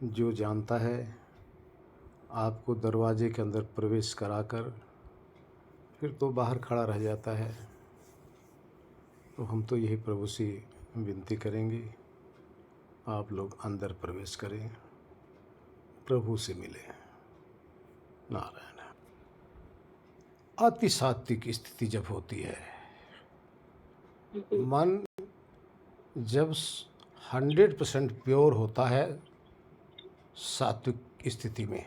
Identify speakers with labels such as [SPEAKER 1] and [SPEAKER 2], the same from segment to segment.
[SPEAKER 1] जो जानता है आपको दरवाजे के अंदर प्रवेश कराकर फिर तो बाहर खड़ा रह जाता है। तो हम तो यही प्रभु से विनती करेंगे, आप लोग अंदर प्रवेश करें, प्रभु से मिलें। नारायण। अति सात्विक स्थिति जब होती है, मन जब 100% प्योर होता है सात्विक स्थिति में,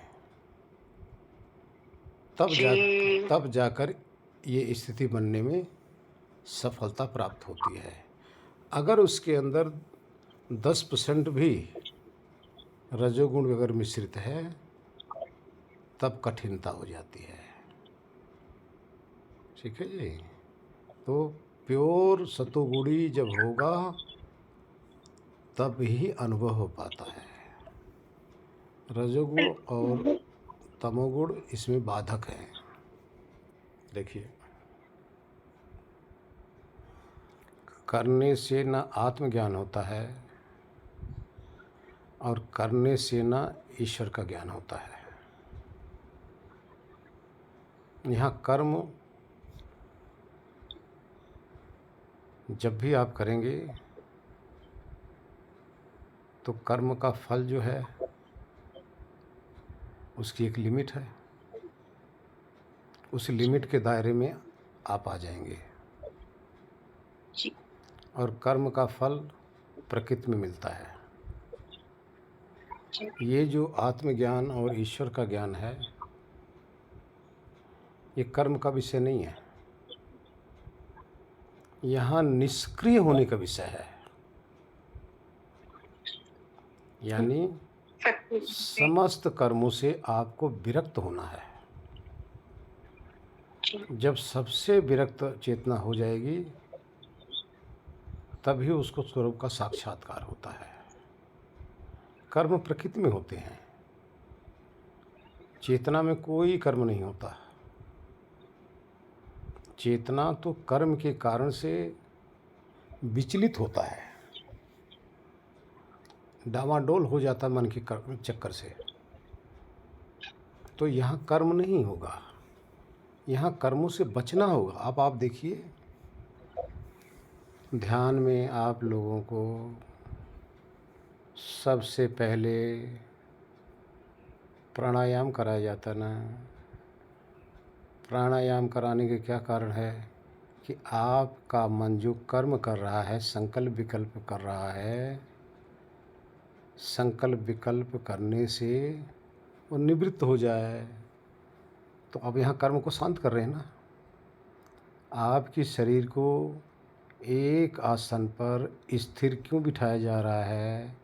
[SPEAKER 1] तब जाकर ये स्थिति बनने में सफलता प्राप्त होती है। अगर उसके अंदर 10% भी रजोगुण अगर मिश्रित है तब कठिनता हो जाती है। ठीक है जी। तो प्योर सतोगुणी जब होगा तब ही अनुभव हो पाता है। रजोगुण और तमोगुण इसमें बाधक है। देखिए, करने से न आत्मज्ञान होता है और करने से न ईश्वर का ज्ञान होता है। यहाँ कर्म जब भी आप करेंगे तो कर्म का फल जो है उसकी एक लिमिट है। उस लिमिट के दायरे में आप आ जाएंगे और कर्म का फल प्रकृति में मिलता है। ये जो आत्मज्ञान और ईश्वर का ज्ञान है ये कर्म का विषय नहीं है, यहाँ निष्क्रिय होने का विषय है। यानी समस्त कर्मों से आपको विरक्त होना है। जब सबसे विरक्त चेतना हो जाएगी तभी उसको स्वरूप का साक्षात्कार होता है। कर्म प्रकृति में होते हैं, चेतना में कोई कर्म नहीं होता। चेतना तो कर्म के कारण से विचलित होता है, डामाडोल हो जाता मन के चक्कर से। तो यहाँ कर्म नहीं होगा, यहाँ कर्मों से बचना होगा। आप देखिए, ध्यान में आप लोगों को सबसे पहले प्राणायाम कराया जाता ना। प्राणायाम कराने के क्या कारण है कि आपका मन जो कर्म कर रहा है, संकल्प विकल्प कर रहा है, संकल्प विकल्प करने से वो निवृत्त हो जाए। तो अब यहाँ कर्म को शांत कर रहे हैं ना। आपके शरीर को एक आसन पर स्थिर क्यों बिठाया जा रहा है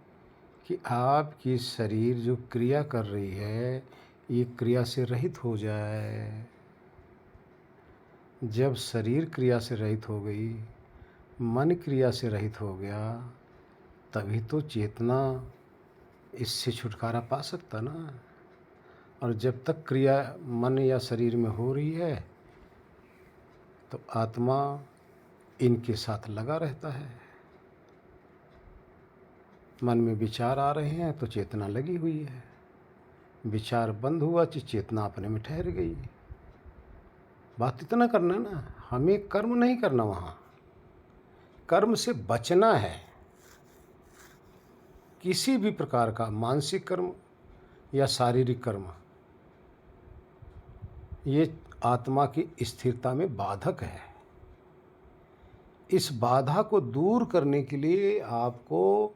[SPEAKER 1] कि आपकी शरीर जो क्रिया कर रही है ये क्रिया से रहित हो जाए। जब शरीर क्रिया से रहित हो गई, मन क्रिया से रहित हो गया, तभी तो चेतना इससे छुटकारा पा सकता ना। और जब तक क्रिया मन या शरीर में हो रही है तो आत्मा इनके साथ लगा रहता है। मन में विचार आ रहे हैं तो चेतना लगी हुई है, विचार बंद हुआ तो चेतना अपने में ठहर गई। बात इतना करना ना, हमें कर्म नहीं करना, वहाँ कर्म से बचना है। किसी भी प्रकार का मानसिक कर्म या शारीरिक कर्म ये आत्मा की स्थिरता में बाधक है। इस बाधा को दूर करने के लिए आपको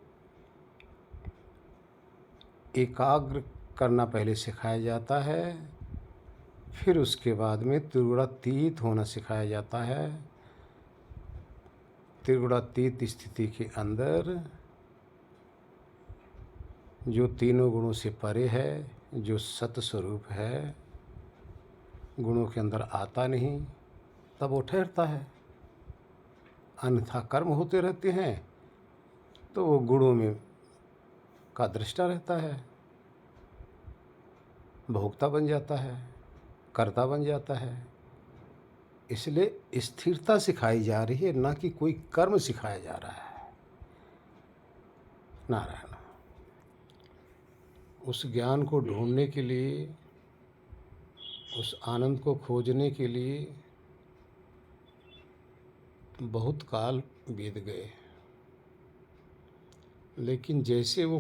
[SPEAKER 1] एकाग्र करना पहले सिखाया जाता है, फिर उसके बाद में त्रिगुणातीत होना सिखाया जाता है। त्रिगुणातीत स्थिति के अंदर जो तीनों गुणों से परे है, जो सत स्वरूप है, गुणों के अंदर आता नहीं, तब वो ठहरता है। अन्यथा कर्म होते रहते हैं तो वो गुणों में का दृष्टा रहता है, भोक्ता बन जाता है, कर्ता बन जाता है। इसलिए स्थिरता सिखाई जा रही है, ना कि कोई कर्म सिखाया जा रहा है। नारायण। उस ज्ञान को ढूंढने के लिए, उस आनंद को खोजने के लिए बहुत काल बीत गए, लेकिन जैसे वो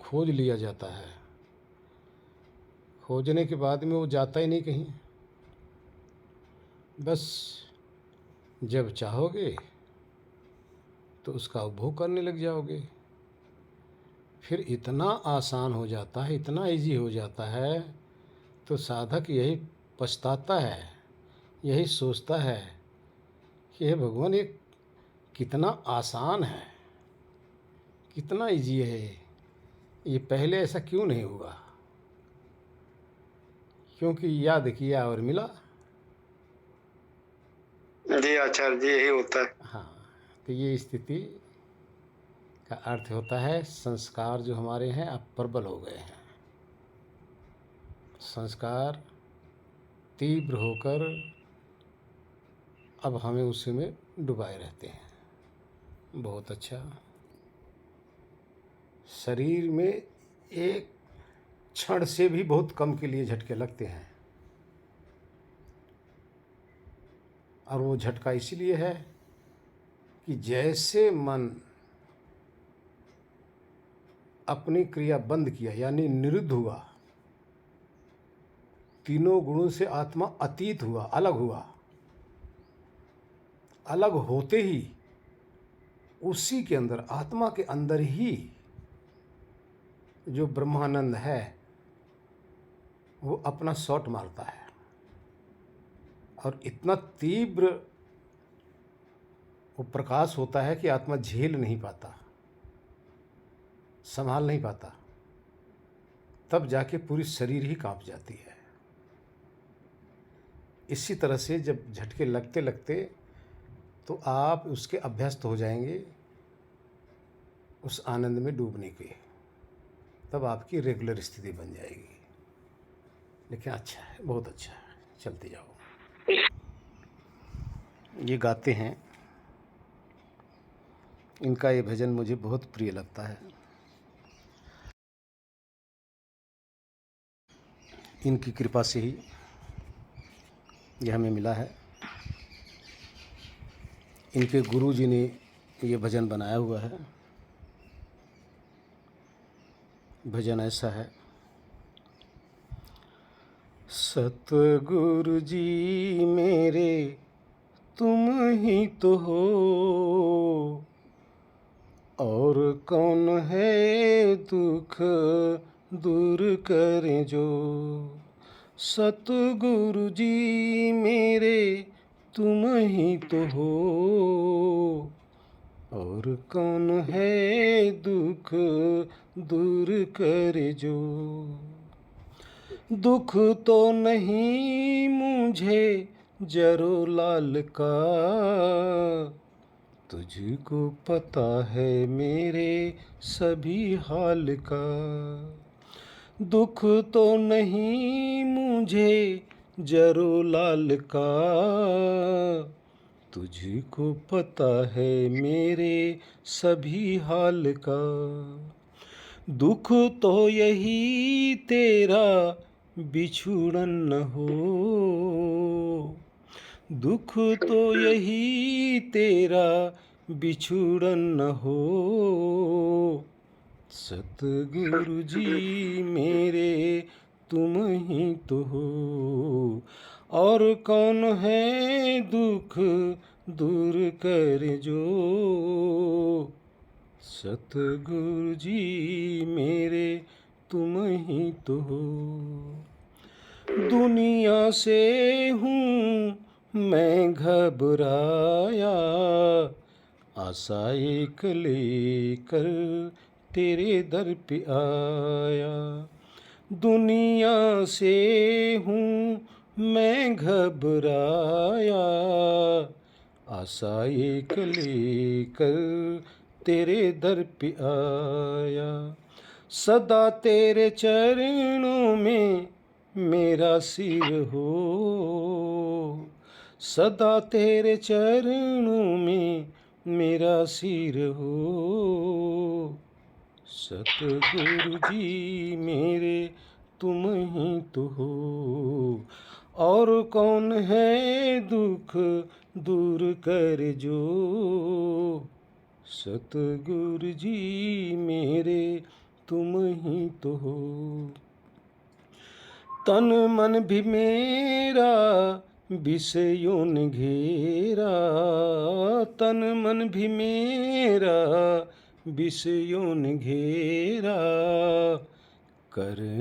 [SPEAKER 1] खोज लिया जाता है, खोजने के बाद में वो जाता ही नहीं कहीं। बस जब चाहोगे तो उसका उपभोग करने लग जाओगे। फिर इतना आसान हो जाता है, इतना इजी हो जाता है, तो साधक यही पछताता है, यही सोचता है कि हे भगवान, ये कितना आसान है, कितना इजी है, ये पहले ऐसा क्यों नहीं हुआ? क्योंकि याद किया और मिला।
[SPEAKER 2] जी आचार्य जी, यही होता है।
[SPEAKER 1] हाँ, तो ये स्थिति का अर्थ होता है संस्कार जो हमारे हैं अब प्रबल हो गए हैं। संस्कार तीव्र होकर अब हमें उसी में डुबाए रहते हैं। बहुत अच्छा। शरीर में एक क्षण से भी बहुत कम के लिए झटके लगते हैं, और वो झटका इसलिए है कि जैसे मन अपनी क्रिया बंद किया, यानी निरुद्ध हुआ, तीनों गुणों से आत्मा अतीत हुआ, अलग हुआ, अलग होते ही उसी के अंदर, आत्मा के अंदर ही जो ब्रह्मानंद है वो अपना शॉट मारता है, और इतना तीव्र वो प्रकाश होता है कि आत्मा झेल नहीं पाता, संभाल नहीं पाता। तब जाके पूरी शरीर ही कांप जाती है। इसी तरह से जब झटके लगते लगते तो आप उसके अभ्यस्त हो जाएंगे उस आनंद में डूबने के, तब आपकी रेगुलर स्थिति बन जाएगी। लेकिन अच्छा है, बहुत अच्छा है, चलते जाओ। ये गाते हैं, इनका ये भजन मुझे बहुत प्रिय लगता है। इनकी कृपा से ही ये हमें मिला है। इनके गुरु जी ने ये भजन बनाया हुआ है। भजन ऐसा है, सतगुरु जी मेरे तुम ही तो हो, और कौन है दुख दूर करें जो। सतगुरु जी मेरे तुम ही तो हो, और कौन है दुख दूर करे जो। दुख तो नहीं मुझे जरो लाल का, तुझको पता है मेरे सभी हाल का। दुख तो नहीं मुझे जरो लाल का, तुझको पता है मेरे सभी हाल का। दुख तो यही तेरा बिछुड़न न हो, दुख तो यही तेरा बिछुड़न न हो। सतगुरु जी मेरे तुम ही तो हो, और कौन है दुख दूर कर जो। सतगुरु जी मेरे तुम ही तो हो। दुनिया से हूँ मैं घबराया, आशा एक लेकर तेरे दर पे आया। दुनिया से हूँ मैं घबराया, आशा एक लेकर तेरे दर पे आया। सदा तेरे चरणों में मेरा सिर हो, सदा तेरे चरणों में मेरा सिर हो। सतगुरु जी मेरे तुम ही तो हो, और कौन है दुख दूर कर जो। सतगुरु जी मेरे तुम ही तो हो। तन मन भी मेरा विषयों ने घेरा, तन मन भी मेरा विषयों ने घेरा। करने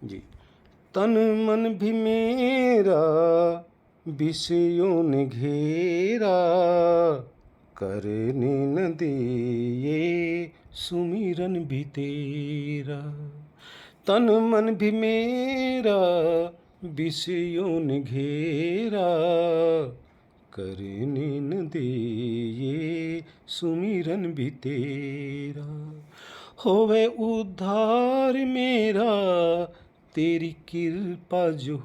[SPEAKER 1] जी, तन मन भी मेरा विषयों ने घेरा। करने न दे ये सुमिरन भी तेरा। तन मन भी मेरा विषयों ने घेरा। करने न दे ये सुमिरन भी तेरा। होवे उद्धार मेरा तेरी कृपा जो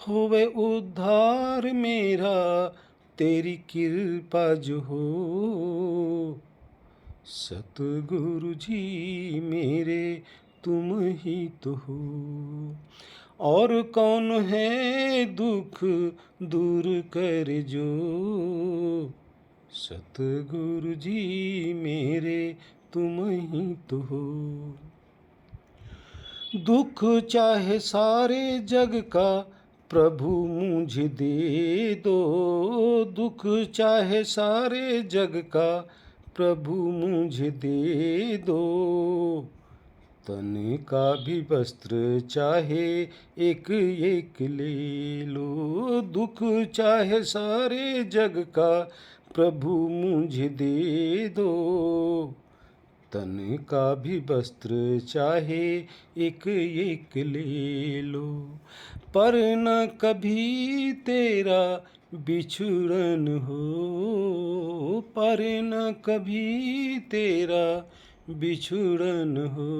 [SPEAKER 1] होवे उद्धार मेरा तेरी कृपा जो हो। सतगुरु जी मेरे तुम ही तो हो, और कौन है दुख दूर कर जो। सतगुरु जी मेरे तुम ही तो हो। दुख चाहे सारे जग का प्रभु मुझे दे दो, दुख चाहे सारे जग का प्रभु मुझे दे दो। तन का भी वस्त्र चाहे एक एक ले लो, दुख चाहे सारे जग का प्रभु मुझे दे दो। तन का भी वस्त्र चाहे एक एक ले लो, पर न कभी तेरा बिछुड़न हो, पर न कभी तेरा बिछुड़न हो।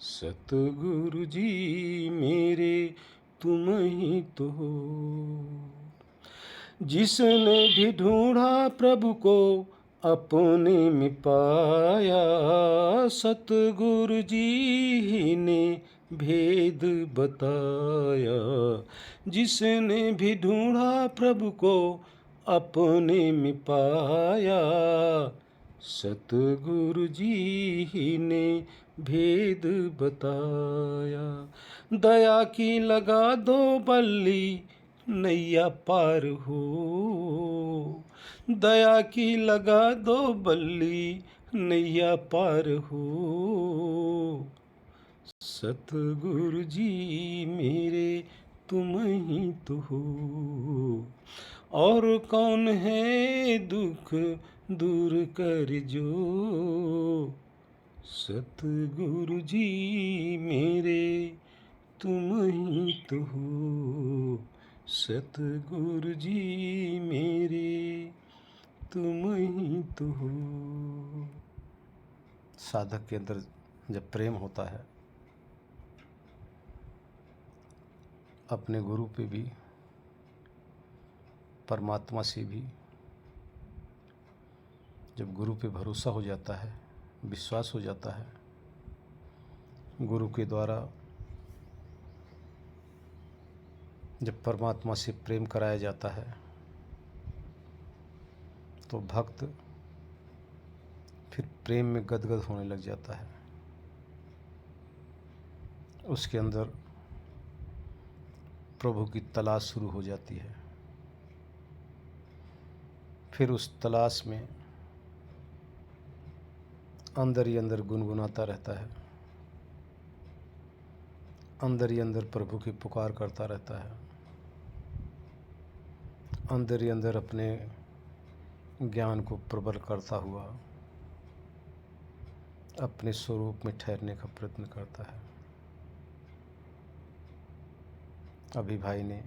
[SPEAKER 1] सतगुरु जी मेरे तुम ही तो हो। जिसने भी ढूंढा प्रभु को अपने में पाया, सतगुरु जी ही ने भेद बताया। जिसने भी ढूंढा प्रभु को अपने में पाया, सतगुरु जी ही ने भेद बताया। दया की लगा दो बल्ली नैया पार हो, दया की लगा दो बल्ली नैया पार हो। सतगुरु जी मेरे तुम ही तो हो, और कौन है दुख दूर कर जो। सतगुरु जी मेरे तुम ही तो हो। सतगुरु जी मेरे तुम ही तो हो। साधक के अंदर जब प्रेम होता है अपने गुरु पे भी, परमात्मा से भी, जब गुरु पे भरोसा हो जाता है, विश्वास हो जाता है, गुरु के द्वारा जब परमात्मा से प्रेम कराया जाता है तो भक्त फिर प्रेम में गदगद होने लग जाता है। उसके अंदर प्रभु की तलाश शुरू हो जाती है। फिर उस तलाश में अंदर ही अंदर गुनगुनाता रहता है, अंदर ही अंदर प्रभु की पुकार करता रहता है, अंदर ही अंदर अपने ज्ञान को प्रबल करता हुआ अपने स्वरूप में ठहरने का प्रयत्न करता है। अभी भाई ने,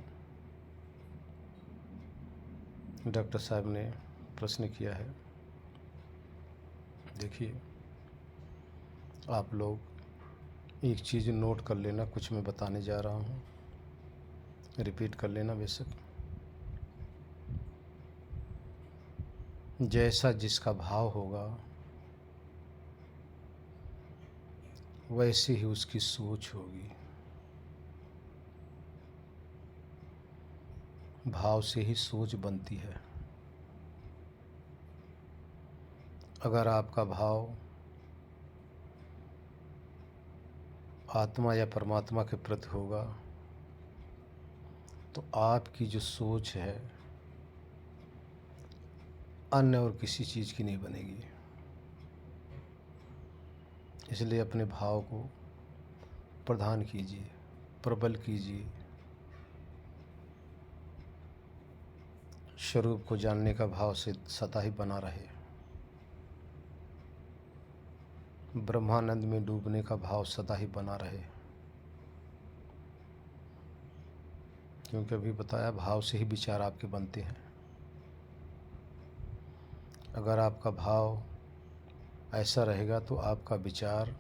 [SPEAKER 1] डॉक्टर साहब ने प्रश्न किया है। देखिए, आप लोग एक चीज़ नोट कर लेना, कुछ मैं बताने जा रहा हूँ, रिपीट कर लेना बेशक। जैसा जिसका भाव होगा वैसी ही उसकी सोच होगी। भाव से ही सोच बनती है। अगर आपका भाव आत्मा या परमात्मा के प्रति होगा तो आपकी जो सोच है अन्य और किसी चीज़ की नहीं बनेगी। इसलिए अपने भाव को प्रधान कीजिए, प्रबल कीजिए। स्वरूप को जानने का भाव से सदा ही बना रहे। ब्रह्मानंद में डूबने का भाव सदा ही बना रहे। क्योंकि अभी बताया भाव से ही विचार आपके बनते हैं। अगर आपका भाव ऐसा रहेगा तो आपका विचार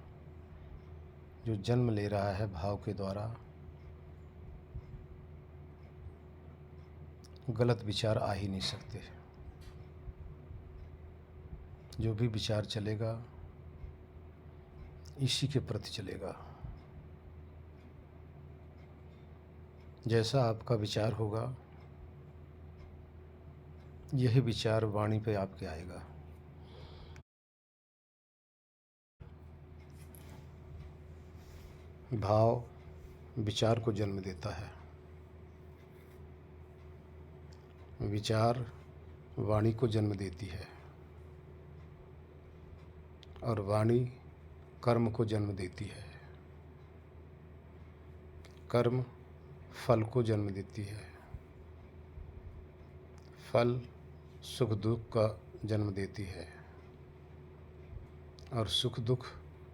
[SPEAKER 1] जो जन्म ले रहा है भाव के द्वारा, गलत विचार आ ही नहीं सकते। जो भी विचार चलेगा इसी के प्रति चलेगा। जैसा आपका विचार होगा यही विचार वाणी पे आपके आएगा। भाव विचार को जन्म देता है। विचार वाणी को जन्म देती है और वाणी कर्म को जन्म देती है। कर्म फल को जन्म देती है। फल सुख दुख का जन्म देती है और सुख दुख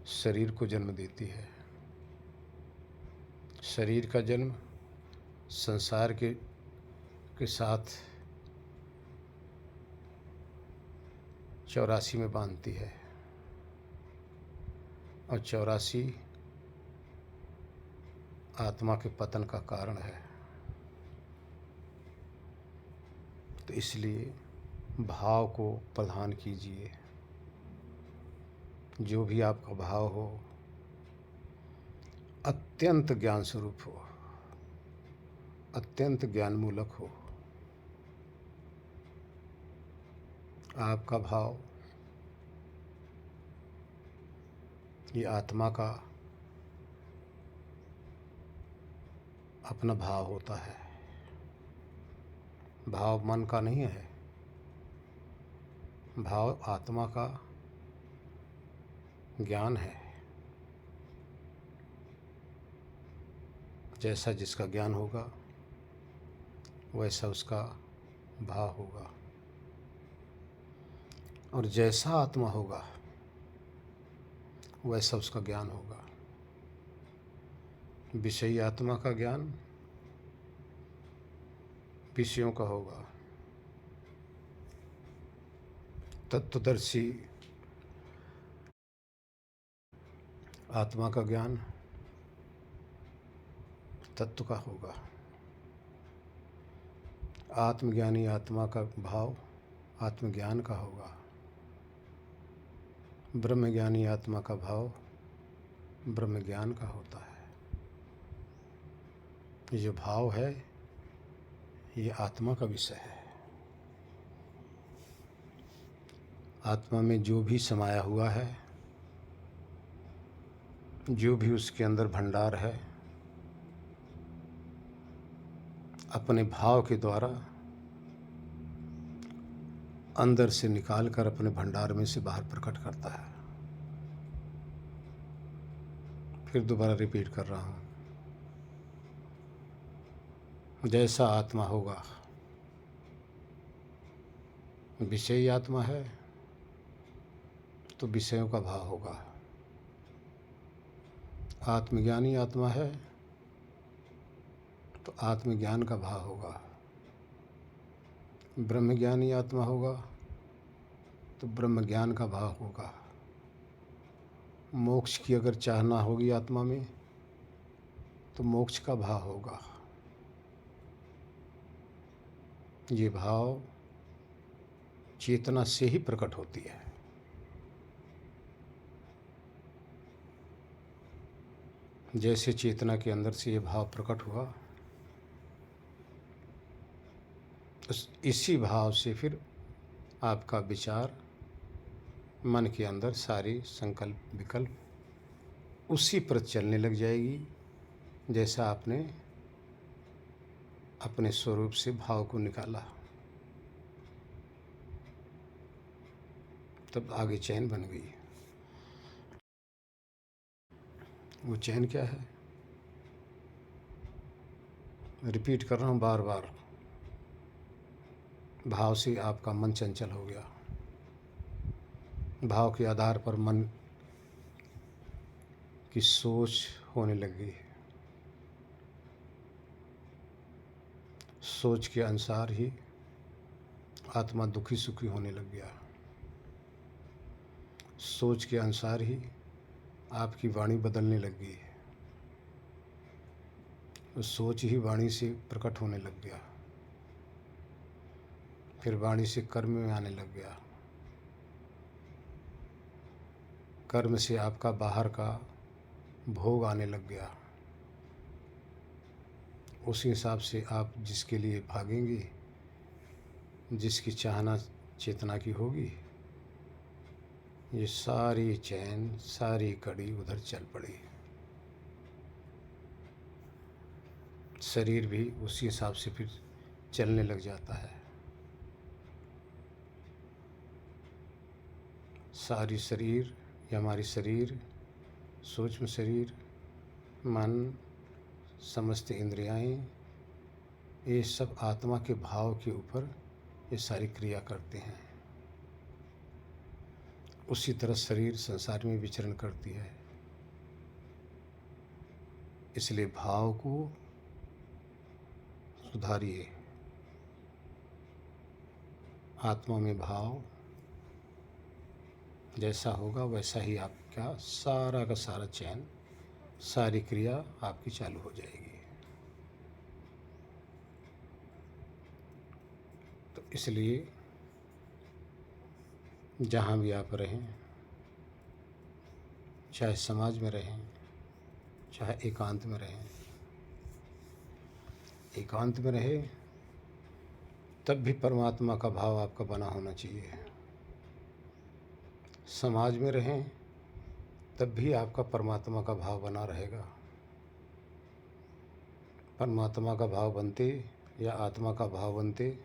[SPEAKER 1] शरीर को जन्म देती है। शरीर का जन्म संसार के साथ 84 में बांधती है और 84 आत्मा के पतन का कारण है। तो इसलिए भाव को प्रधान कीजिए। जो भी आपका भाव हो अत्यंत ज्ञान स्वरूप हो, अत्यंत ज्ञानमूलक हो। आपका भाव ये आत्मा का अपना भाव होता है। भाव मन का नहीं है, भाव आत्मा का ज्ञान है। जैसा जिसका ज्ञान होगा वैसा उसका भाव होगा और जैसा आत्मा होगा वैसा उसका ज्ञान होगा। विषयी आत्मा का ज्ञान विषयों का होगा। तत्वदर्शी आत्मा का ज्ञान तत्व का होगा। आत्मज्ञानी आत्मा का भाव आत्मज्ञान का होगा। ब्रह्मज्ञानी आत्मा का भाव ब्रह्मज्ञान का होता है। ये जो भाव है ये आत्मा का विषय है। आत्मा में जो भी समाया हुआ है, जो भी उसके अंदर भंडार है, अपने भाव के द्वारा अंदर से निकाल कर अपने भंडार में से बाहर प्रकट करता है। फिर दोबारा रिपीट कर रहा हूँ। जैसा आत्मा होगा, विषयी आत्मा है तो विषयों का भाव होगा। आत्मज्ञानी आत्मा है तो आत्मज्ञान का भाव होगा। ब्रह्मज्ञानी आत्मा होगा तो ब्रह्मज्ञान का भाव होगा। मोक्ष की अगर चाहना होगी आत्मा में तो मोक्ष का भाव होगा। ये भाव चेतना से ही प्रकट होती है। जैसे चेतना के अंदर से ये भाव प्रकट हुआ, इसी भाव से फिर आपका विचार मन के अंदर सारी संकल्प विकल्प उसी पर चलने लग जाएगी, जैसा आपने अपने स्वरूप से भाव को निकाला। तब आगे चैन बन गई। वो चैन क्या है? रिपीट कर रहा हूँ बार बार। भाव से आपका मन चंचल हो गया, भाव के आधार पर मन की सोच होने लग गई, सोच के अनुसार ही आत्मा दुखी सुखी होने लग गया, सोच के अनुसार ही आपकी वाणी बदलने लग गई, उस सोच ही वाणी से प्रकट होने लग गया, फिर वाणी से कर्म में आने लग गया, कर्म से आपका बाहर का भोग आने लग गया। उसी हिसाब से आप जिसके लिए भागेंगे, जिसकी चाहना चेतना की होगी, ये सारी चैन सारी कड़ी उधर चल पड़ी। शरीर भी उसी हिसाब से फिर चलने लग जाता है। सारी शरीर या हमारी शरीर, सूक्ष्म शरीर, मन, समस्त इंद्रियाएं, ये सब आत्मा के भाव के ऊपर ये सारी क्रिया करते हैं। उसी तरह शरीर संसार में विचरण करती है। इसलिए भाव को सुधारिए। आत्मा में भाव जैसा होगा वैसा ही आपका सारा का सारा चैन, सारी क्रिया आपकी चालू हो जाएगी। तो इसलिए जहाँ भी आप रहें, चाहे समाज में रहें, चाहे एकांत में रहें, एकांत में रहे तब भी परमात्मा का भाव आपका बना होना चाहिए। समाज में रहें तब भी आपका परमात्मा का भाव बना रहेगा। परमात्मा का भाव बनते या आत्मा का भाव बनते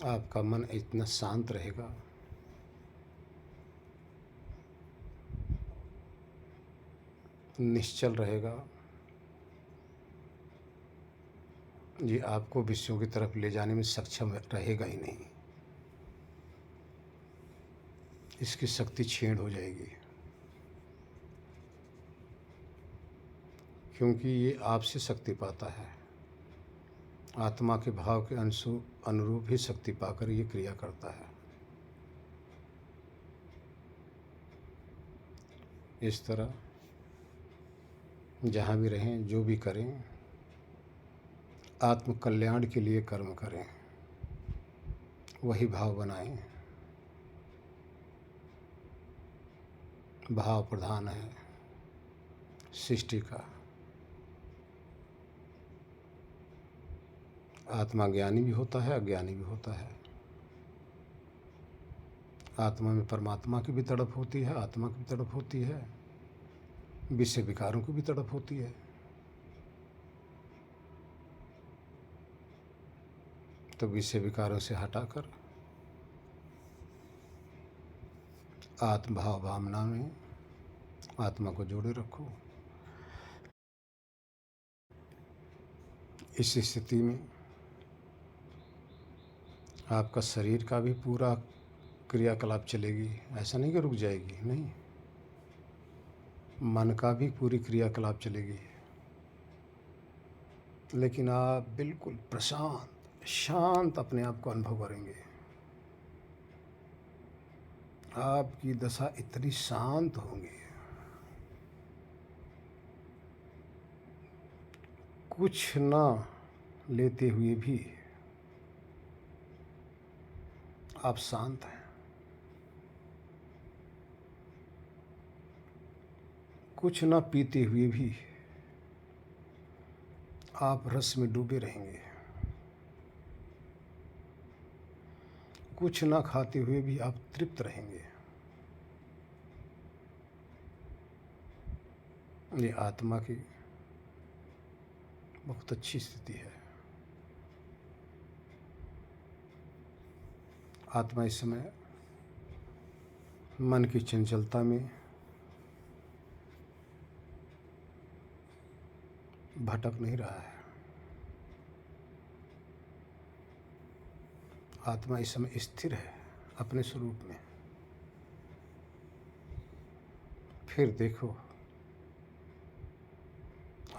[SPEAKER 1] आपका मन इतना शांत रहेगा, निश्चल रहेगा, ये आपको विषयों की तरफ ले जाने में सक्षम रहेगा ही नहीं। इसकी शक्ति क्षीण हो जाएगी, क्योंकि ये आपसे शक्ति पाता है। आत्मा के भाव के अनुरूप ही शक्ति पाकर ये क्रिया करता है। इस तरह जहाँ भी रहें, जो भी करें, आत्म कल्याण के लिए कर्म करें, वही भाव बनाएं। भाव प्रधान है सृष्टि का। आत्मा ज्ञानी भी होता है, अज्ञानी भी होता है। आत्मा में परमात्मा की भी तड़प होती है, आत्मा की भी तड़प होती है, विषय विकारों की भी तड़प होती है। तो विषय विकारों से हटाकर आत्मभाव भावना में आत्मा को जोड़े रखो। इस स्थिति में आपका शरीर का भी पूरा क्रियाकलाप चलेगी। ऐसा नहीं कि रुक जाएगी, नहीं, मन का भी पूरी क्रियाकलाप चलेगी। लेकिन आप बिल्कुल प्रशांत शांत अपने आप को अनुभव करेंगे। आपकी दशा इतनी शांत होंगी, कुछ ना लेते हुए भी आप शांत हैं, कुछ न पीते हुए भी आप रस में डूबे रहेंगे, कुछ न खाते हुए भी आप तृप्त रहेंगे। ये आत्मा की बहुत अच्छी स्थिति है। आत्मा इस समय मन की चंचलता में भटक नहीं रहा है। आत्मा इस समय स्थिर है अपने स्वरूप में। फिर देखो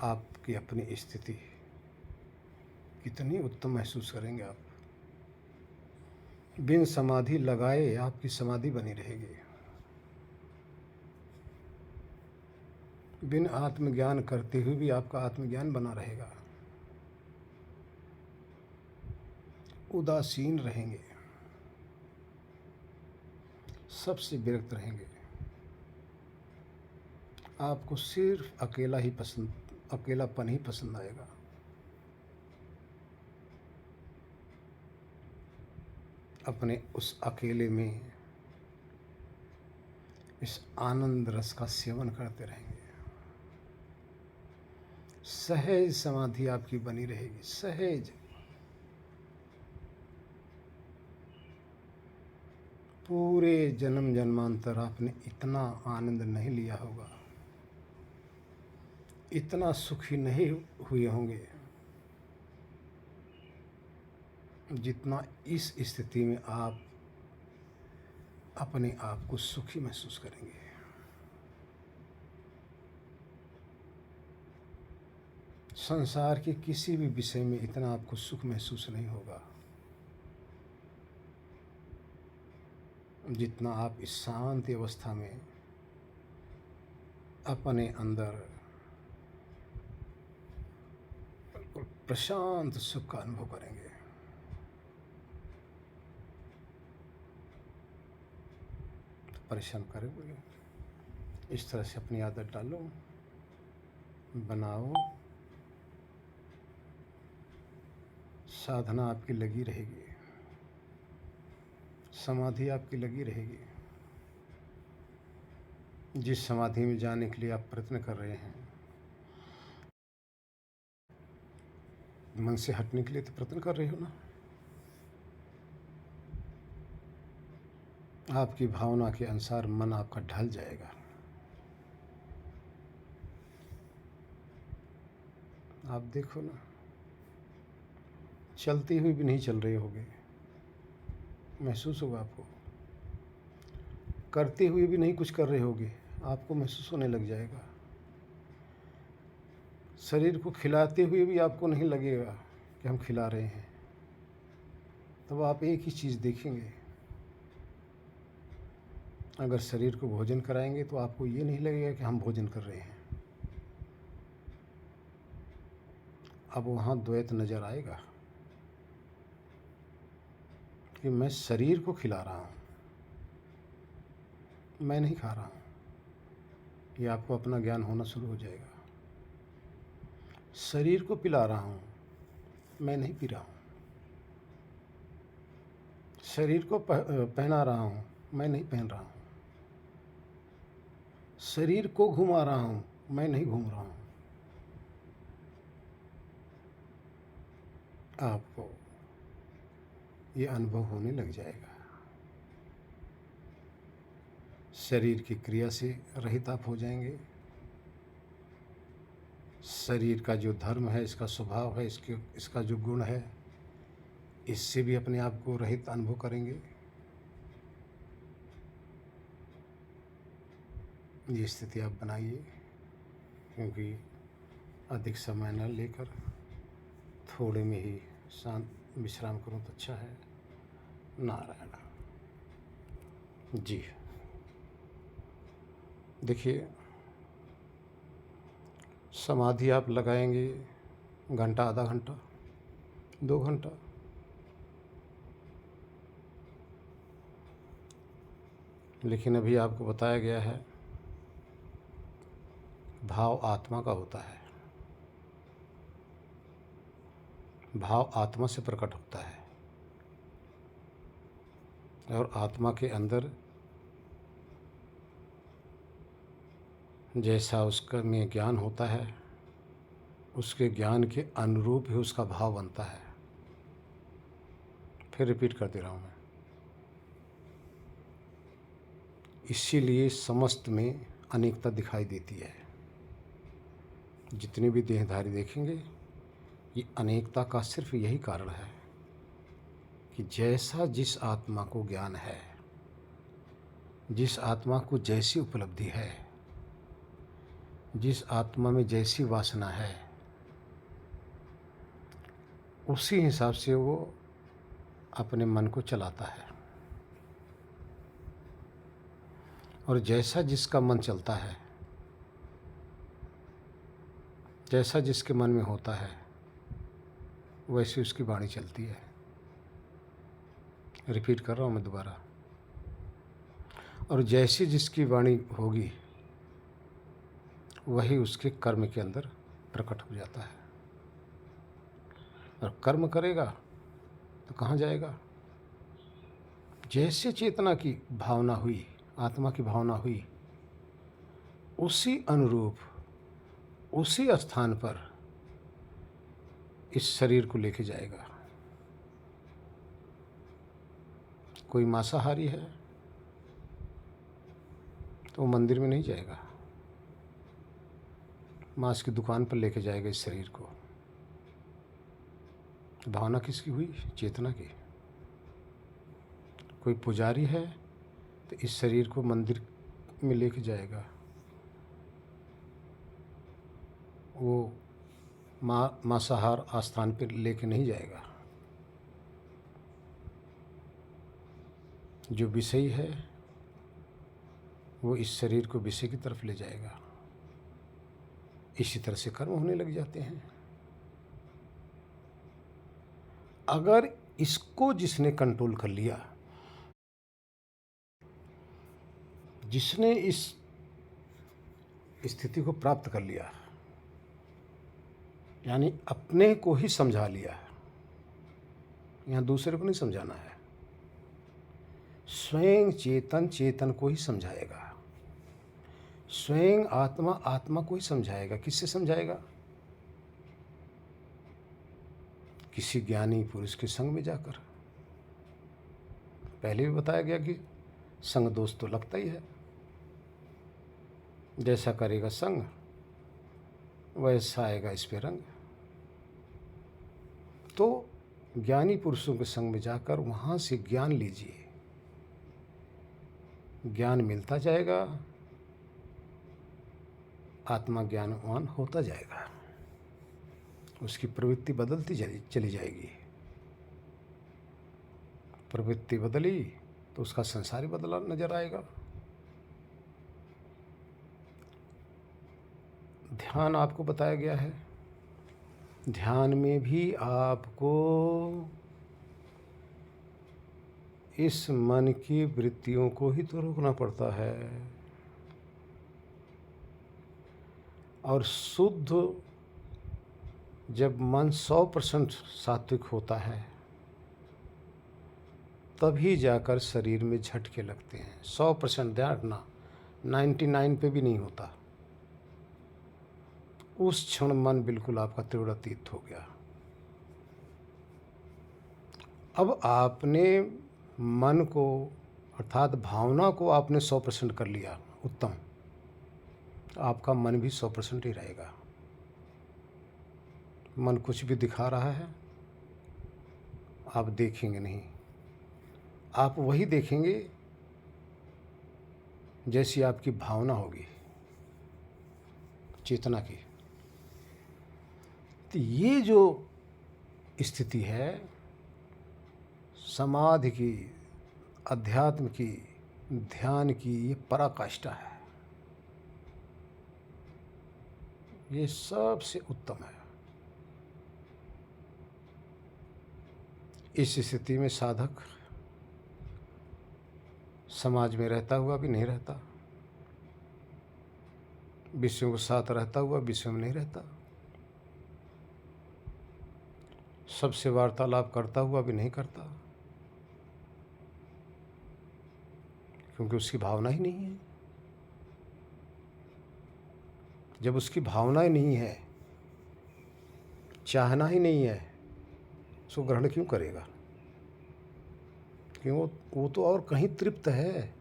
[SPEAKER 1] आपकी अपनी स्थिति कितनी उत्तम महसूस करेंगे आप। बिन समाधि लगाए आपकी समाधि बनी रहेगी। बिन आत्मज्ञान करते हुए भी आपका आत्मज्ञान बना रहेगा। उदासीन रहेंगे, सबसे विरक्त रहेंगे। आपको सिर्फ अकेलापन ही पसंद आएगा। अपने उस अकेले में इस आनंद रस का सेवन करते रहेंगे। सहज समाधि आपकी बनी रहेगी, सहज। पूरे जन्म जन्मांतर आपने इतना आनंद नहीं लिया होगा, इतना सुखी नहीं हुए होंगे जितना इस स्थिति में आप अपने आप को सुखी महसूस करेंगे। संसार के किसी भी विषय में इतना आपको सुख महसूस नहीं होगा जितना आप इस शांत अवस्था में अपने अंदर बिल्कुल प्रशांत सुख का अनुभव करेंगे। तो परिश्रम करोगे, इस तरह से अपनी आदत डालो, बनाओ, साधना आपकी लगी रहेगी, समाधि आपकी लगी रहेगी। जिस समाधि में जाने के लिए आप प्रयत्न कर रहे हैं, मन से हटने के लिए तो प्रयत्न कर रहे हो ना। आपकी भावना के अनुसार मन आपका ढल जाएगा। आप देखो ना, चलते हुए भी नहीं चल रहे होगे, महसूस होगा आपको। करते हुए भी नहीं कुछ कर रहे होगे, आपको महसूस होने लग जाएगा। शरीर को खिलाते हुए भी आपको नहीं लगेगा कि हम खिला रहे हैं। तब आप एक ही चीज़ देखेंगे, अगर शरीर को भोजन कराएंगे तो आपको ये नहीं लगेगा कि हम भोजन कर रहे हैं। अब वहाँ द्वैत नज़र आएगा कि मैं शरीर को खिला रहा हूँ, मैं नहीं खा रहा हूँ। ये आपको अपना ज्ञान होना शुरू हो जाएगा। शरीर को पिला रहा हूँ, मैं नहीं पी रहा हूँ। शरीर को पहना रहा हूँ, मैं नहीं पहन रहा हूँ। शरीर को घुमा रहा हूँ, मैं नहीं घूम रहा हूँ। आपको ये अनुभव होने लग जाएगा। शरीर की क्रिया से रहित आप हो जाएंगे। शरीर का जो धर्म है, इसका स्वभाव है, इसका जो गुण है, इससे भी अपने आप को रहित अनुभव करेंगे। ये स्थिति आप बनाइए, क्योंकि अधिक समय न लेकर थोड़े में ही शांत विश्राम करूं तो अच्छा है। नारायण। जी देखिए, समाधि आप लगाएंगे घंटा, आधा घंटा, 2 घंटा, लेकिन अभी आपको बताया गया है भाव आत्मा का होता है, भाव आत्मा से प्रकट होता है और आत्मा के अंदर जैसा उसका में ज्ञान होता है उसके ज्ञान के अनुरूप ही उसका भाव बनता है। फिर रिपीट कर दे रहा हूँ मैं, इसीलिए समस्त में अनेकता दिखाई देती है। जितने भी देहधारी देखेंगे ये अनेकता का सिर्फ यही कारण है कि जैसा जिस आत्मा को ज्ञान है, जिस आत्मा को जैसी उपलब्धि है, जिस आत्मा में जैसी वासना है, उसी हिसाब से वो अपने मन को चलाता है। और जैसा जिसका मन चलता है, जैसा जिसके मन में होता है, वैसे उसकी वाणी चलती है। रिपीट कर रहा हूँ मैं दोबारा, और जैसी जिसकी वाणी होगी वही उसके कर्म के अंदर प्रकट हो जाता है। और कर्म करेगा तो कहाँ जाएगा? जैसे चेतना की भावना हुई, आत्मा की भावना हुई, उसी अनुरूप उसी स्थान पर इस शरीर को लेके जाएगा। कोई मांसाहारी है तो वो मंदिर में नहीं जाएगा, मांस की दुकान पर लेके जाएगा इस शरीर को। भावना किसकी हुई? चेतना की। कोई पुजारी है तो इस शरीर को मंदिर में लेके जाएगा, वो मांसाहार आस्थान पर लेके नहीं जाएगा। जो विषयी है वो इस शरीर को विषय की तरफ ले जाएगा। इसी तरह से कर्म होने लग जाते हैं। अगर इसको जिसने कंट्रोल कर लिया, जिसने इस स्थिति को प्राप्त कर लिया, यानी अपने को ही समझा लिया, यहाँ दूसरे को नहीं समझाना है, स्वयं चेतन चेतन को ही समझाएगा, स्वयं आत्मा आत्मा को ही समझाएगा। किससे समझाएगा? किसी ज्ञानी पुरुष के संग में जाकर। पहले भी बताया गया कि संग दोष तो लगता ही है, जैसा करेगा संग वैसा आएगा इस पे रंग। तो ज्ञानी पुरुषों के संग में जाकर वहाँ से ज्ञान लीजिए, ज्ञान मिलता जाएगा, आत्मा ज्ञानवान होता जाएगा, उसकी प्रवृत्ति बदलती चली जाएगी। प्रवृत्ति बदली तो उसका संसार ही बदला नजर आएगा। ध्यान आपको बताया गया है, ध्यान में भी आपको इस मन की वृत्तियों को ही तो रोकना पड़ता है। और शुद्ध जब मन 100% सात्विक होता है तभी जाकर शरीर में झटके लगते हैं। 100% ध्यान रखना, 99 पे भी नहीं होता। उस क्षण मन बिल्कुल आपका तीव्रातीत हो गया। अब आपने मन को अर्थात भावना को आपने 100% कर लिया, उत्तम, आपका मन भी 100% ही रहेगा। मन कुछ भी दिखा रहा है आप देखेंगे नहीं, आप वही देखेंगे जैसी आपकी भावना होगी चेतना की। तो ये जो स्थिति है समाधि की, अध्यात्म की, ध्यान की, ये पराकाष्ठा है, ये सबसे उत्तम है। इस स्थिति में साधक समाज में रहता हुआ भी नहीं रहता, विषयों के साथ रहता हुआ विषयों में नहीं रहता, सबसे वार्तालाप करता हुआ भी नहीं करता, क्योंकि उसकी भावना ही नहीं है। जब उसकी भावना ही नहीं है, चाहना ही नहीं है, उसको ग्रहण क्यों करेगा? क्यों? वो तो और कहीं तृप्त है।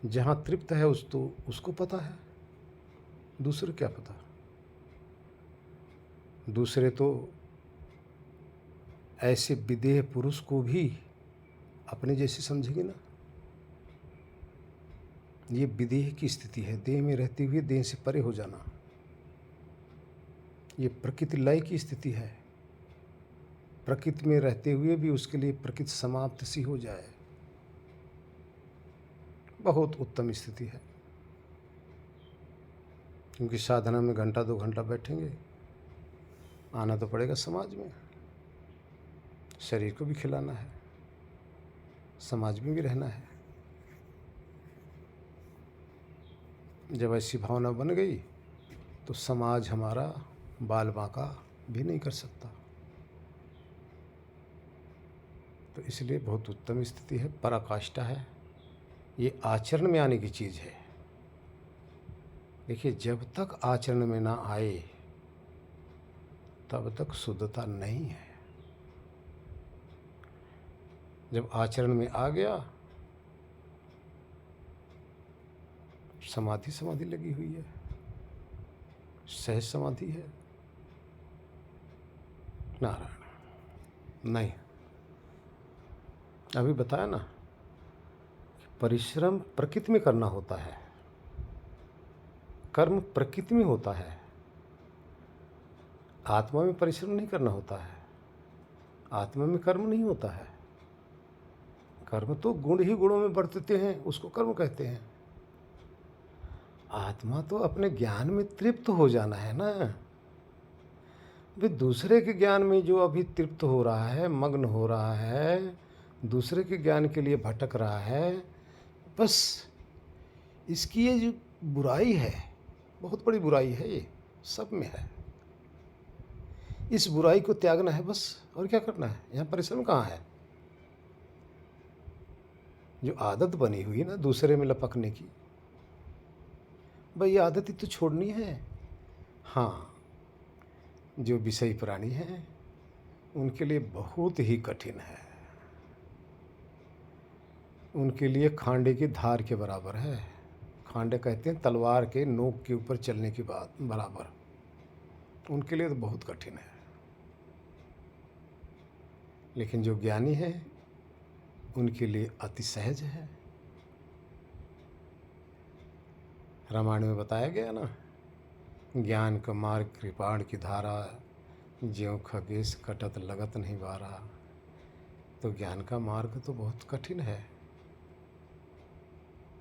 [SPEAKER 1] जहाँ तृप्त है उसको पता है, दूसरे क्या पता। दूसरे तो ऐसे विदेह पुरुष को भी अपने जैसे समझेंगे ना। ये विदेह की स्थिति है, देह में रहते हुए देह से परे हो जाना। ये प्रकृति लय की स्थिति है, प्रकृति में रहते हुए भी उसके लिए प्रकृति समाप्त सी हो जाए, बहुत उत्तम स्थिति है। क्योंकि साधना में घंटा 2 घंटा बैठेंगे, आना तो पड़ेगा समाज में, शरीर को भी खिलाना है, समाज में भी रहना है। जब ऐसी भावना बन गई तो समाज हमारा बाल बांका भी नहीं कर सकता। तो इसलिए बहुत उत्तम स्थिति है, पराकाष्ठा है। ये आचरण में आने की चीज़ है। देखिए, जब तक आचरण में ना आए तब तक शुद्धता नहीं है। जब आचरण में आ गया, समाधि समाधि लगी हुई है, सहज समाधि है। नारायण नहीं, अभी बताया ना, परिश्रम प्रकृति में करना होता है, कर्म प्रकृति में होता है, आत्मा में परिश्रम नहीं करना होता है, आत्मा में कर्म नहीं होता है। कर्म तो गुण ही गुणों में बरतते हैं, उसको कर्म कहते हैं। आत्मा तो अपने ज्ञान में तृप्त हो जाना है ना। वे दूसरे के ज्ञान में जो अभी तृप्त हो रहा है, मग्न हो रहा है, दूसरे के ज्ञान के लिए भटक रहा है, बस इसकी ये जो बुराई है, बहुत बड़ी बुराई है, ये सब में है। इस बुराई को त्यागना है बस, और क्या करना है। यहाँ परिश्रम कहाँ है? जो आदत बनी हुई है ना दूसरे में लपकने की, भाई ये आदत ही तो छोड़नी है। हाँ, जो विषयी प्राणी हैं उनके लिए बहुत ही कठिन है, उनके लिए खांडे की धार के बराबर है। खांडे कहते हैं तलवार के नोक के ऊपर चलने की बात बराबर, उनके लिए तो बहुत कठिन है। लेकिन जो ज्ञानी है उनके लिए अति सहज है। रामायण में बताया गया ना, ज्ञान का मार्ग कृपाण की धारा, ज्यों खगेश कटत लगत नहीं बारा। तो ज्ञान का मार्ग तो बहुत कठिन है।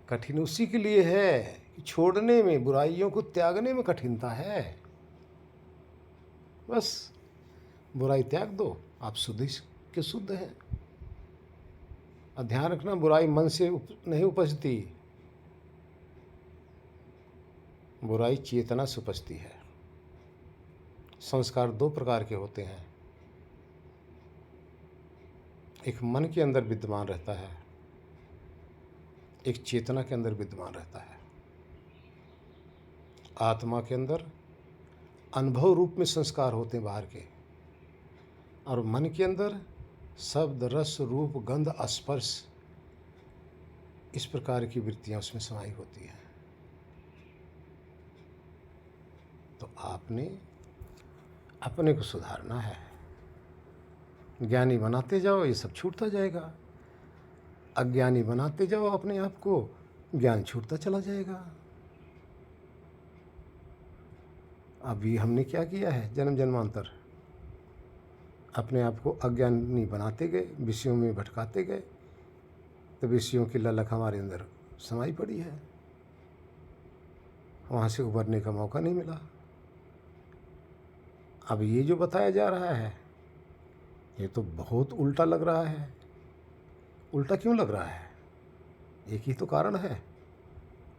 [SPEAKER 1] कठिन उसी के लिए है कि छोड़ने में, बुराइयों को त्यागने में कठिनता है। बस बुराई त्याग दो, आप शुद्ध के शुद्ध हैं। और ध्यान रखना, बुराई मन से नहीं उपजती, बुराई चेतना से उपजती है। संस्कार 2 प्रकार के होते हैं, एक मन के अंदर विद्यमान रहता है, एक चेतना के अंदर विद्यमान रहता है। आत्मा के अंदर अनुभव रूप में संस्कार होते हैं बाहर के, और मन के अंदर शब्द रस रूप गंध स्पर्श, इस प्रकार की वृत्तियां उसमें समाई होती हैं। तो आपने अपने को सुधारना है, ज्ञानी बनाते जाओ, ये सब छूटता जाएगा। अज्ञानी बनाते जाओ अपने आप को, ज्ञान छूटता चला जाएगा। अभी हमने क्या किया है, जन्म जन्मांतर अपने आप को अज्ञानी बनाते गए, विषयों में भटकाते गए, तो विषयों की ललक हमारे अंदर समाई पड़ी है, वहाँ से उभरने का मौका नहीं मिला। अब ये जो बताया जा रहा है ये तो बहुत उल्टा लग रहा है। उल्टा क्यों लग रहा है? एक ही तो कारण है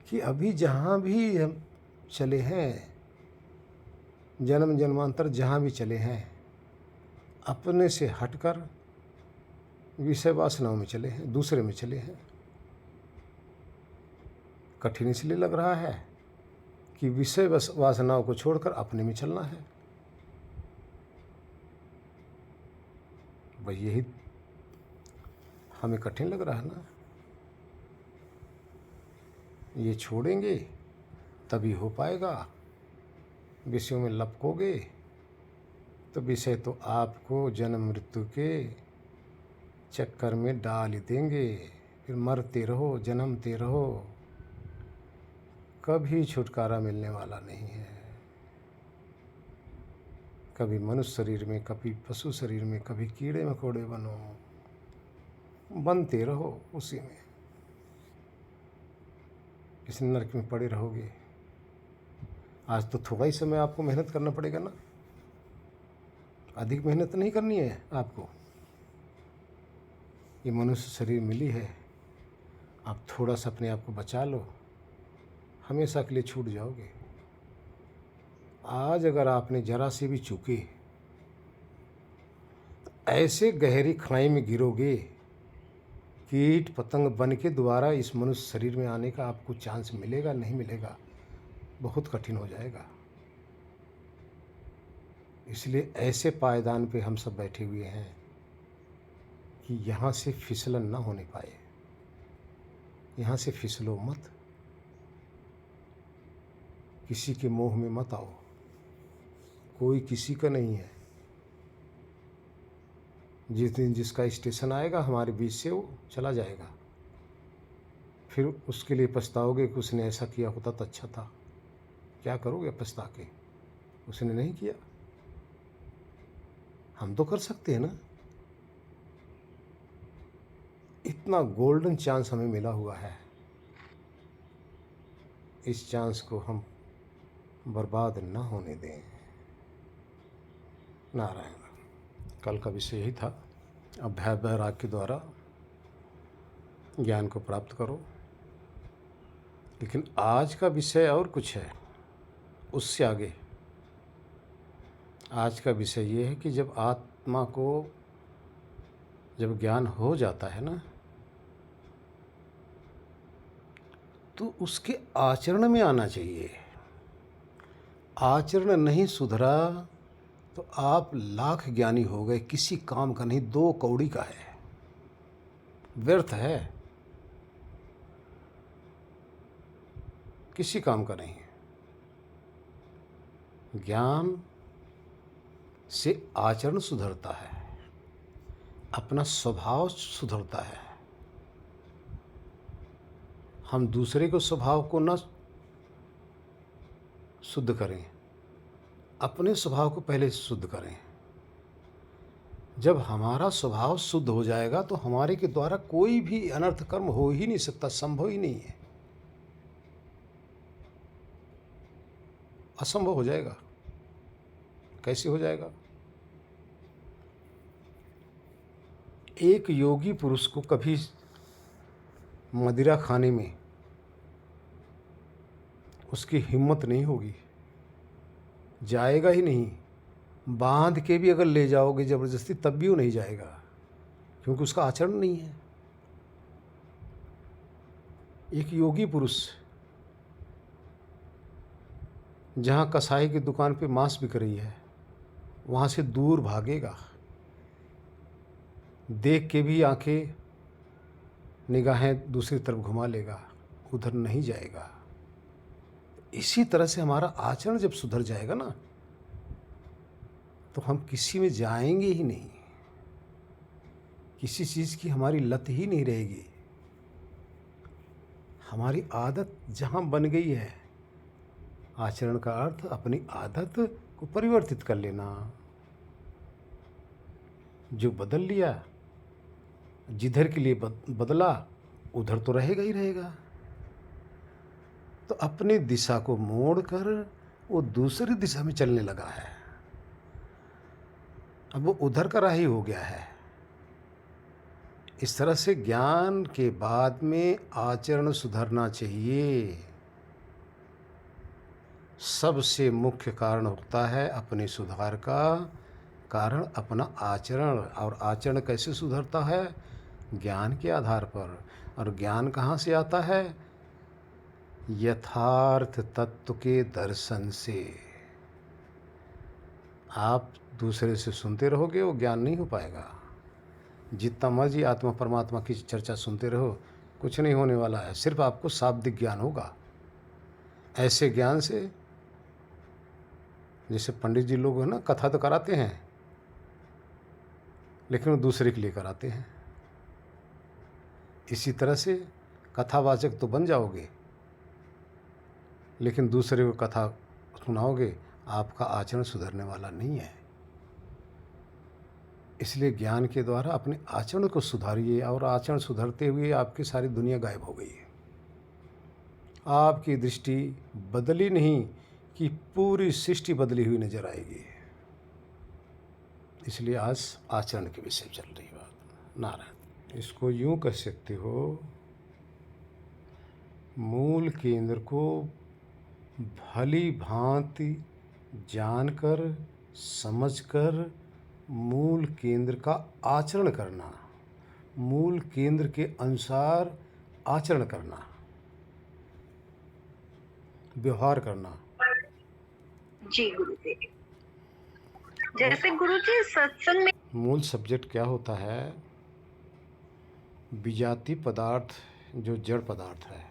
[SPEAKER 1] कि अभी जहाँ भी हम चले हैं, जन्म जन्मांतर जहाँ भी चले हैं, अपने से हटकर विषय वासनाओं में चले हैं, दूसरे में चले हैं। कठिन इसलिए लग रहा है कि विषय वासनाओं को छोड़कर अपने में चलना है। भाई यही हमें कठिन लग रहा है ना। ये छोड़ेंगे तभी हो पाएगा। विषयों में लपकोगे तो विषय तो आपको जन्म मृत्यु के चक्कर में डाल ही देंगे। फिर मरते रहो, जन्मते रहो, कभी छुटकारा मिलने वाला नहीं है। कभी मनुष्य शरीर में, कभी पशु शरीर में, कभी कीड़े मकोड़े बनो, बनते रहो उसी में। इस नरक में पड़े रहोगे। आज तो थोड़ा ही समय आपको मेहनत करना पड़ेगा ना, अधिक मेहनत नहीं करनी है आपको। ये मनुष्य शरीर मिली है, आप थोड़ा सा अपने आप को बचा लो, हमेशा के लिए छूट जाओगे। आज अगर आपने जरा से भी चूके तो ऐसे गहरी खाई में गिरोगे, कीट पतंग बन के दोबारा इस मनुष्य शरीर में आने का आपको चांस मिलेगा नहीं मिलेगा, बहुत कठिन हो जाएगा। इसलिए ऐसे पायदान पे हम सब बैठे हुए हैं कि यहाँ से फिसलन ना होने पाए। यहाँ से फिसलो मत, किसी के मोह में मत आओ। कोई किसी का नहीं है। जिस दिन जिसका स्टेशन आएगा हमारे बीच से वो चला जाएगा। फिर उसके लिए पछताओगे कि उसने ऐसा किया होता तो अच्छा था। क्या करोगे पछता के? उसने नहीं किया, हम तो कर सकते हैं ना। इतना गोल्डन चांस हमें मिला हुआ है, इस चांस को हम बर्बाद ना होने दें। नारायण। कल का विषय यही था, अभ्यास वैराग के द्वारा ज्ञान को प्राप्त करो। लेकिन आज का विषय और कुछ है, उससे आगे। आज का विषय ये है कि जब आत्मा को जब ज्ञान हो जाता है ना, तो उसके आचरण में आना चाहिए। आचरण नहीं सुधरा तो आप लाख ज्ञानी हो गए, किसी काम का नहीं, 2 कौड़ी का है, व्यर्थ है, किसी काम का नहीं। ज्ञान से आचरण सुधरता है, अपना स्वभाव सुधरता है। हम दूसरे को स्वभाव को न शुद्ध करें, अपने स्वभाव को पहले शुद्ध करें। जब हमारा स्वभाव शुद्ध हो जाएगा तो हमारे के द्वारा कोई भी अनर्थ कर्म हो ही नहीं सकता, संभव ही नहीं है, असंभव हो जाएगा। कैसे हो जाएगा? एक योगी पुरुष को कभी मदिरा खाने में उसकी हिम्मत नहीं होगी, जाएगा ही नहीं। बांध के भी अगर ले जाओगे ज़बरदस्ती तब भी वो नहीं जाएगा, क्योंकि उसका आचरण नहीं है। एक योगी पुरुष जहाँ कसाई की दुकान पे मांस बिक रही है वहाँ से दूर भागेगा, देख के भी आंखें निगाहें दूसरी तरफ घुमा लेगा, उधर नहीं जाएगा। इसी तरह से हमारा आचरण जब सुधर जाएगा ना, तो हम किसी में जाएंगे ही नहीं, किसी चीज़ की हमारी लत ही नहीं रहेगी। हमारी आदत जहाँ बन गई है, आचरण का अर्थ अपनी आदत को परिवर्तित कर लेना। जो बदल लिया, जिधर के लिए बदला उधर तो रहेगा ही रहेगा। तो अपनी दिशा को मोड़कर वो दूसरी दिशा में चलने लगा है, अब वो उधर का राही हो गया है। इस तरह से ज्ञान के बाद में आचरण सुधरना चाहिए। सबसे मुख्य कारण होता है अपने सुधार का कारण अपना आचरण। और आचरण कैसे सुधरता है? ज्ञान के आधार पर। और ज्ञान कहाँ से आता है? यथार्थ तत्व के दर्शन से। आप दूसरे से सुनते रहोगे वो ज्ञान नहीं हो पाएगा। जितना मर्जी आत्मा परमात्मा की चर्चा सुनते रहो, कुछ नहीं होने वाला है। सिर्फ आपको शाब्दिक ज्ञान होगा। ऐसे ज्ञान से, जैसे पंडित जी लोग है ना, कथा तो कराते हैं लेकिन वो दूसरे के लिए कराते हैं। इसी तरह से कथावाचक तो बन जाओगे लेकिन दूसरे को कथा सुनाओगे, आपका आचरण सुधरने वाला नहीं है। इसलिए ज्ञान के द्वारा अपने आचरण को सुधारिए, और आचरण सुधरते हुए आपकी सारी दुनिया गायब हो गई है। आपकी दृष्टि बदली नहीं कि पूरी सृष्टि बदली हुई नजर आएगी। इसलिए आज आचरण के विषय चल रही बात। नारायण। इसको यूं कह सकते हो, मूल केंद्र को भली भांति जानकर समझकर मूल केंद्र का आचरण करना, मूल केंद्र के अनुसार आचरण करना, व्यवहार करना।
[SPEAKER 3] जी गुरुदेव। जैसे गुरुजी सत्संग में
[SPEAKER 1] मूल सब्जेक्ट क्या होता है? विजाति पदार्थ, जो जड़ पदार्थ है,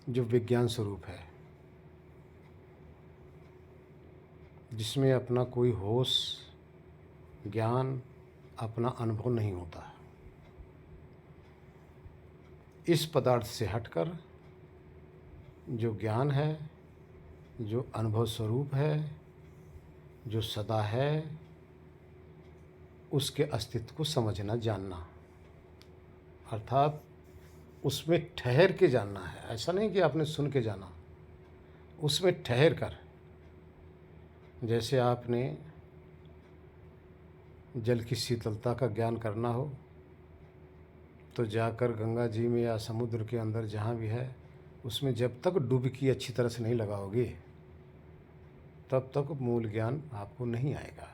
[SPEAKER 1] जो विज्ञान स्वरूप है, जिसमें अपना कोई होश, ज्ञान, अपना अनुभव नहीं होता। इस पदार्थ से हटकर जो ज्ञान है, जो अनुभव स्वरूप है, जो सदा है, उसके अस्तित्व को समझना, जानना, अर्थात उसमें ठहर के जानना है। ऐसा नहीं कि आपने सुन के जाना, उसमें ठहर कर। जैसे आपने जल की शीतलता का ज्ञान करना हो तो जाकर गंगा जी में या समुद्र के अंदर जहाँ भी है, उसमें जब तक डुबकी अच्छी तरह से नहीं लगाओगे तब तक मूल ज्ञान आपको नहीं आएगा।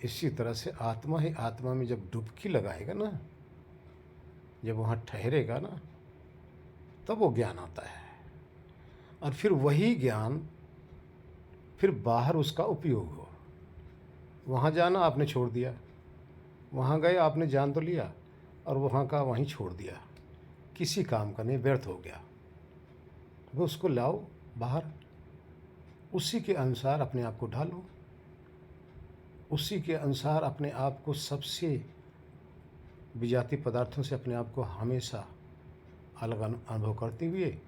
[SPEAKER 1] इसी तरह से आत्मा ही आत्मा में जब डुबकी लगाएगा ना, जब वहाँ ठहरेगा ना, तब वो ज्ञान आता है। और फिर वही ज्ञान फिर बाहर उसका उपयोग हो। वहाँ जाना आपने छोड़ दिया, वहाँ गए आपने जान तो लिया और वहाँ का वहीं छोड़ दिया, किसी काम का नहीं, व्यर्थ हो गया। वो उसको लाओ बाहर, उसी के अनुसार अपने आप को ढालो, उसी के अनुसार अपने आप को सबसे विजाति पदार्थों से अपने आप को हमेशा अलग अनुभव करते हुए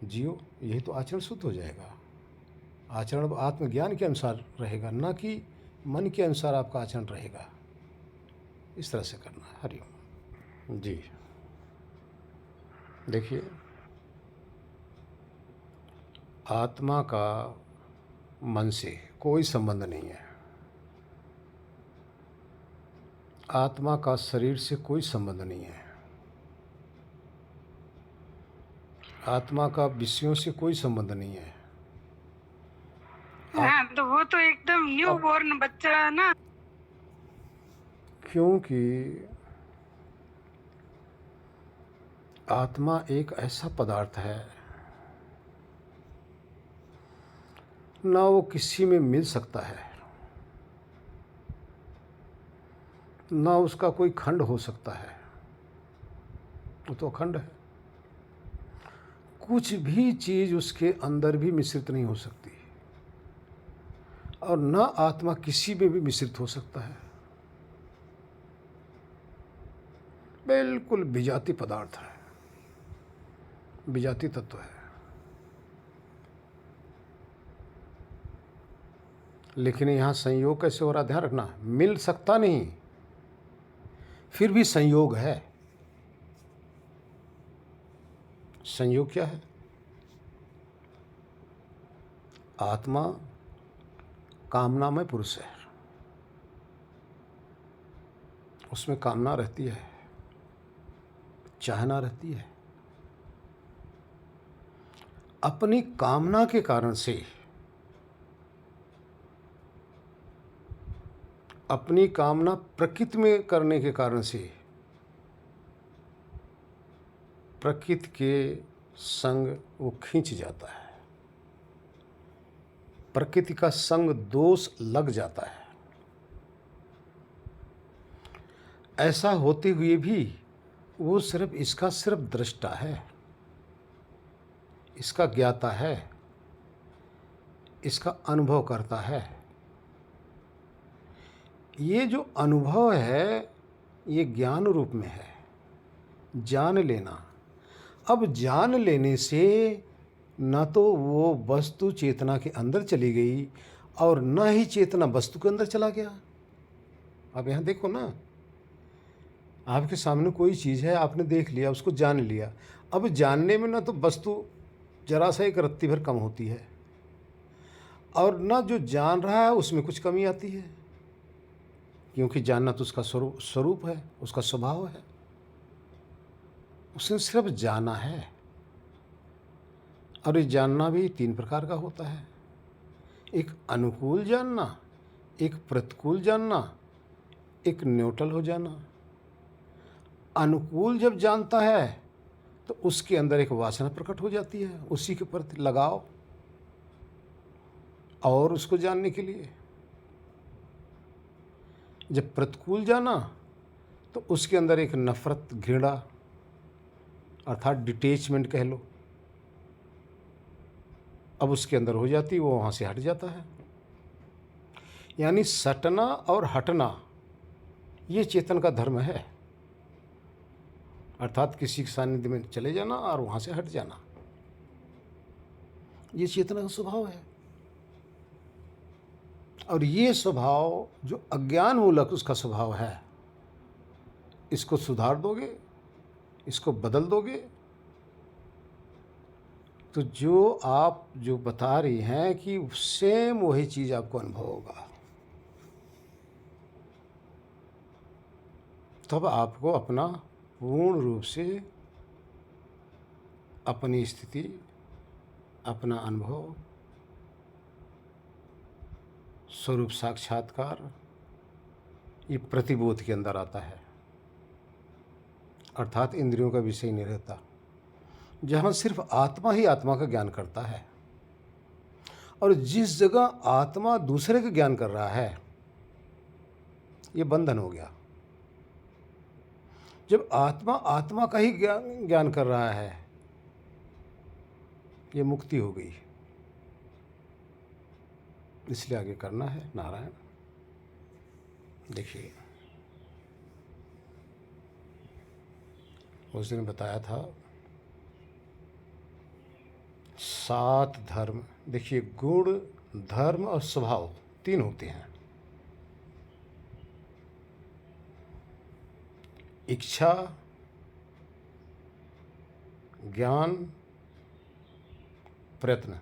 [SPEAKER 1] जियो। यही तो आचरण शुद्ध हो जाएगा। आचरण आत्मज्ञान के अनुसार रहेगा, न कि मन के अनुसार आपका आचरण रहेगा। इस तरह से करना है। हरिओम जी। देखिए, आत्मा का मन से कोई संबंध नहीं है, आत्मा का शरीर से कोई संबंध नहीं है, आत्मा का विषयों से कोई संबंध नहीं है।
[SPEAKER 4] हाँ, तो वो तो एकदम न्यू बॉर्न बच्चा है ना।
[SPEAKER 1] क्योंकि आत्मा एक ऐसा पदार्थ है, ना वो किसी में मिल सकता है, ना उसका कोई खंड हो सकता है। वो तो अखंड है। कुछ भी चीज़ उसके अंदर भी मिश्रित नहीं हो सकती, और न आत्मा किसी में भी मिश्रित हो सकता है। बिल्कुल विजाति पदार्थ है, विजाति तत्व है। लेकिन यहाँ संयोग कैसे हो रहा, ध्यान रखना। मिल सकता नहीं, फिर भी संयोग है। संयोग क्या है? आत्मा कामनामय पुरुष है, उसमें कामना रहती है, चाहना रहती है। अपनी कामना के कारण से, अपनी कामना प्रकृति में करने के कारण से प्रकृति के संग वो खींच जाता है, प्रकृति का संग दोष लग जाता है। ऐसा होते हुए भी वो सिर्फ दृष्टा है, इसका ज्ञाता है, इसका अनुभव करता है। ये जो अनुभव है ये ज्ञान रूप में है, जान लेना। अब जान लेने से न तो वो वस्तु चेतना के अंदर चली गई और न ही चेतना वस्तु के अंदर चला गया। अब यहाँ देखो ना, आपके सामने कोई चीज़ है, आपने देख लिया, उसको जान लिया। अब जानने में ना तो वस्तु जरा सा एक रत्ती भर कम होती है और ना जो जान रहा है उसमें कुछ कमी आती है, क्योंकि जानना तो उसका स्वरूप है, उसका स्वभाव है। उसने सिर्फ जाना है। और ये जानना भी 3 प्रकार का होता है, एक अनुकूल जानना, एक प्रतिकूल जानना, एक न्यूट्रल हो जाना। अनुकूल जब जानता है तो उसके अंदर एक वासना प्रकट हो जाती है, उसी के प्रति लगाव और उसको जानने के लिए। जब प्रतिकूल जाना तो उसके अंदर एक नफरत, घृणा अर्थात डिटेचमेंट कह लो, अब उसके अंदर हो जाती, वो वहाँ से हट जाता है। यानी सटना और हटना ये चेतन का धर्म है, अर्थात किसी के सानिध्य में चले जाना और वहाँ से हट जाना, ये चेतना का स्वभाव है। और ये स्वभाव जो अज्ञान मूलक उसका स्वभाव है, इसको सुधार दोगे, इसको बदल दोगे, तो जो आप जो बता रही हैं कि सेम वही चीज़ आपको अनुभव होगा। तब आपको अपना पूर्ण रूप से अपनी स्थिति, अपना अनुभव, स्वरूप साक्षात्कार ये प्रतिबोध के अंदर आता है, अर्थात इंद्रियों का विषय नहीं रहता, जहाँ सिर्फ आत्मा ही आत्मा का ज्ञान करता है। और जिस जगह आत्मा दूसरे का ज्ञान कर रहा है, ये बंधन हो गया। जब आत्मा आत्मा का ही ज्ञान कर रहा है, ये मुक्ति हो गई। इसलिए आगे करना है नारायण। देखिए, उस दिन बताया था 7 धर्म। देखिए, गुण, धर्म और स्वभाव 3 होते हैं। इच्छा, ज्ञान, प्रयत्न,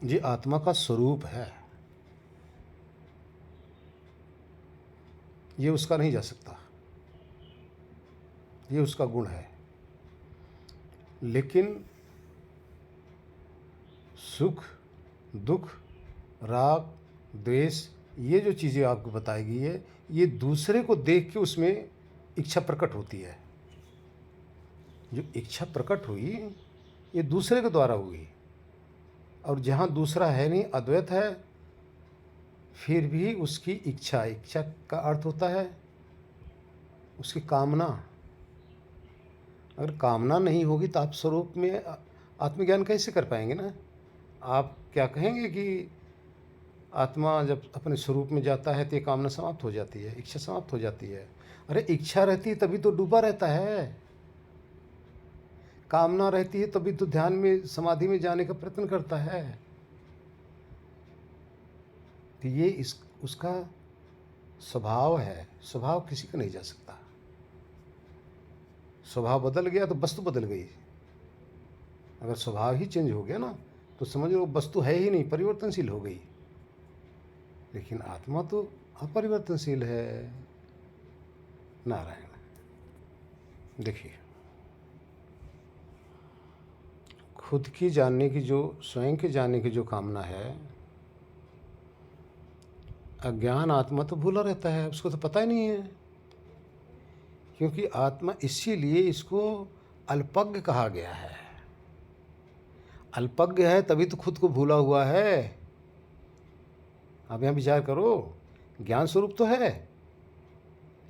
[SPEAKER 1] ये आत्मा का स्वरूप है, ये उसका नहीं जा सकता, ये उसका गुण है। लेकिन सुख, दुख, राग, द्वेष, ये जो चीज़ें आपको बताई गई है, ये दूसरे को देख के उसमें इच्छा प्रकट होती है। जो इच्छा प्रकट हुई ये दूसरे के द्वारा हुई, और जहाँ दूसरा है नहीं, अद्वैत है, फिर भी उसकी इच्छा, इच्छा का अर्थ होता है उसकी कामना। अगर कामना नहीं होगी तो आप स्वरूप में आत्मज्ञान कैसे कर पाएंगे ना। आप क्या कहेंगे कि आत्मा जब अपने स्वरूप में जाता है तो ये कामना समाप्त हो जाती है, इच्छा समाप्त हो जाती है। अरे इच्छा रहती है तभी तो डूबा रहता है, कामना रहती है तभी तो ध्यान में, समाधि में जाने का प्रयत्न करता है। तो ये उसका स्वभाव है, स्वभाव किसी का नहीं जा सकता। स्वभाव बदल गया तो वस्तु बदल गई। अगर स्वभाव ही चेंज हो गया ना तो समझो वस्तु है ही नहीं, परिवर्तनशील हो गई। लेकिन आत्मा तो अपरिवर्तनशील है। नारायण। देखिए, खुद की जानने की जो, स्वयं के जानने की जो कामना है, अज्ञान आत्मा तो भूला रहता है, उसको तो पता ही नहीं है। क्योंकि आत्मा, इसीलिए इसको अल्पज्ञ कहा गया है। अल्पज्ञ है तभी तो खुद को भूला हुआ है। आप यहाँ विचार करो, ज्ञान स्वरूप तो है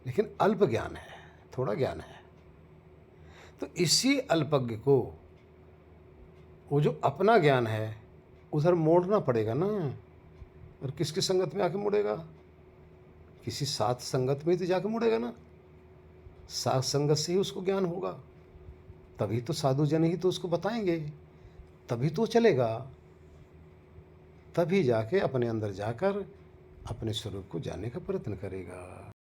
[SPEAKER 1] लेकिन अल्प ज्ञान है, थोड़ा ज्ञान है। तो इसी अल्पज्ञ को, वो जो अपना ज्ञान है, उधर मोड़ना पड़ेगा ना। और किसकी संगत में आके मुड़ेगा? किसी साथ संगत में तो जाके मुड़ेगा ना। साथ संगत से ही उसको ज्ञान होगा, तभी तो साधु जन ही तो उसको बताएंगे, तभी तो चलेगा, तभी जाके अपने अंदर जाकर अपने स्वरूप को जानने का प्रयत्न करेगा।